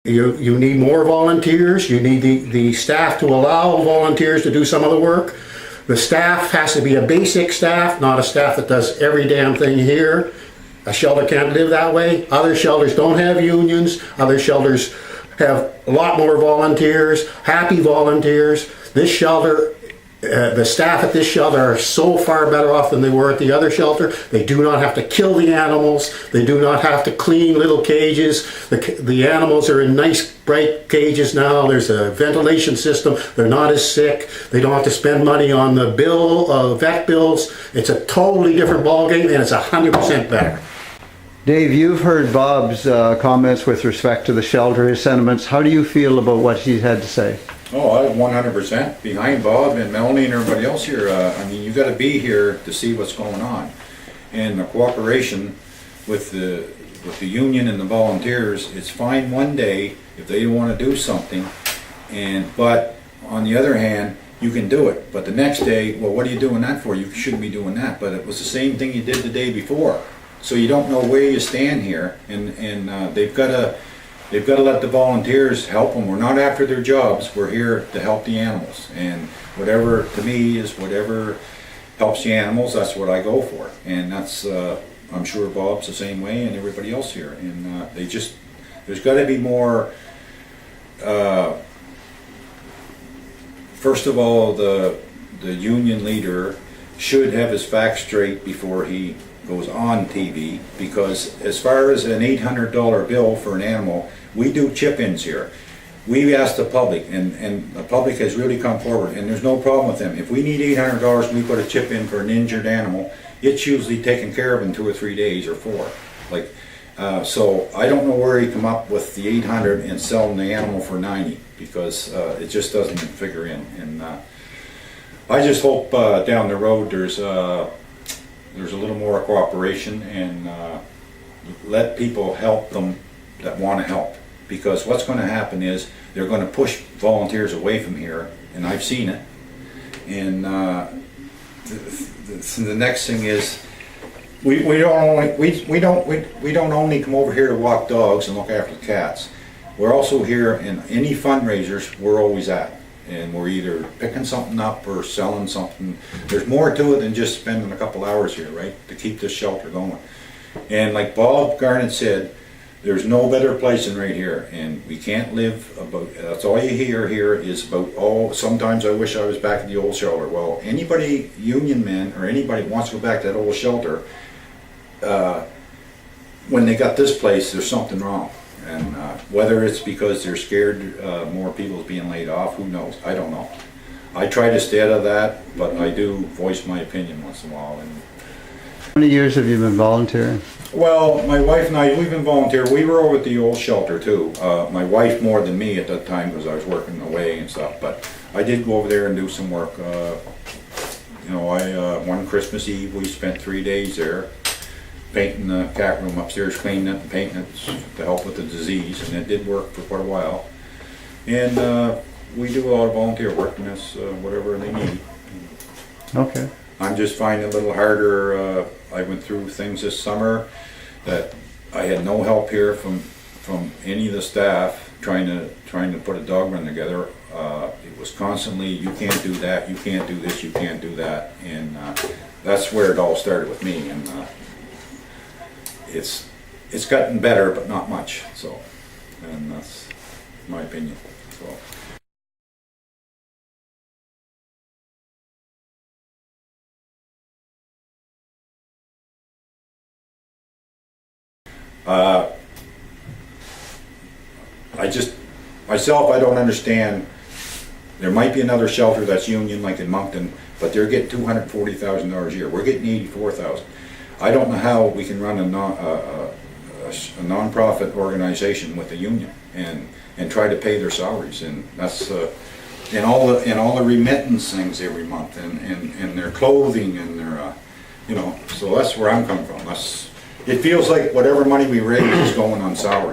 You need more volunteers. You need the staff to allow volunteers to do some of the work. The staff has to be a basic staff, not a staff that does every damn thing here. A shelter can't live that way. Other shelters don't have unions. Other shelters have a lot more volunteers, happy volunteers. This shelter, the staff at this shelter are so far better off than they were at the other shelter. They do not have to kill the animals. They do not have to clean little cages. The animals are in nice, bright cages now. There's a ventilation system. They're not as sick. They don't have to spend money on the vet bills. It's a totally different ballgame, and it's 100% better. Dave, you've heard Bob's comments with respect to the shelter, his sentiments. How do you feel about what he's had to say? Oh, I'm 100% behind Bob and Melanie and everybody else here. I mean, you got to be here to see what's going on, and the cooperation with the union and the volunteers. It's fine one day if they want to do something, but on the other hand, you can do it. But the next day, well, what are you doing that for? You shouldn't be doing that. But it was the same thing you did the day before. So you don't know where you stand here, and they've got to let the volunteers help them. We're not after their jobs. We're here to help the animals, and whatever to me is whatever helps the animals. That's what I go for, and that's I'm sure Bob's the same way, and everybody else here. And there's got to be more. First of all, the union leader should have his facts straight before he goes on TV, because as far as an $800 bill for an animal, we do chip-ins here. We've asked the public, and the public has really come forward, and there's no problem with them. If we need $800 and we put a chip in for an injured animal, it's usually taken care of in 2 or 3 days or 4. So I don't know where he come up with the 800 and selling the animal for 90, because it just doesn't figure in. And I just hope down the road there's a little more cooperation, and let people help them that want to help, because what's going to happen is they're going to push volunteers away from here, and I've seen it. And the next thing is we don't only come over here to walk dogs and look after the cats. We're also here in any fundraisers we're always at. And we're either picking something up or selling something. There's more to it than just spending a couple hours here, right, to keep this shelter going. And like Bob Garnett said, there's no better place than right here, and we can't live about, that's all you hear here is about, oh, sometimes I wish I was back at the old shelter. Well, anybody, union men or anybody wants to go back to that old shelter, when they got this place, there's something wrong. And whether it's because they're scared more people being laid off, who knows? I don't know. I try to stay out of that, but I do voice my opinion once in a while. And how many years have you been volunteering? well, my wife and I, we've been volunteering. We were over at the old shelter too. My wife more than me at that time, because I was working away and stuff. But I did go over there and do some work. One Christmas Eve we spent 3 days there, painting the cat room upstairs, cleaning it and painting it to help with the disease, and it did work for quite a while. And we do a lot of volunteer work, and that's whatever they need. Okay. I'm just finding it a little harder. I went through things this summer that I had no help here from any of the staff trying to put a dog run together. It was constantly, you can't do that, you can't do this, you can't do that, and that's where it all started with me. And it's gotten better, but not much. So, and that's my opinion. So. I don't understand. There might be another shelter that's union, like in Moncton, but they're getting $240,000 a year. We're getting $84,000. I don't know how we can run a non-profit organization with a union and try to pay their salaries, and that's and all the remittance things every month, and their clothing and their so that's where I'm coming from. It feels like whatever money we raise is going on salary.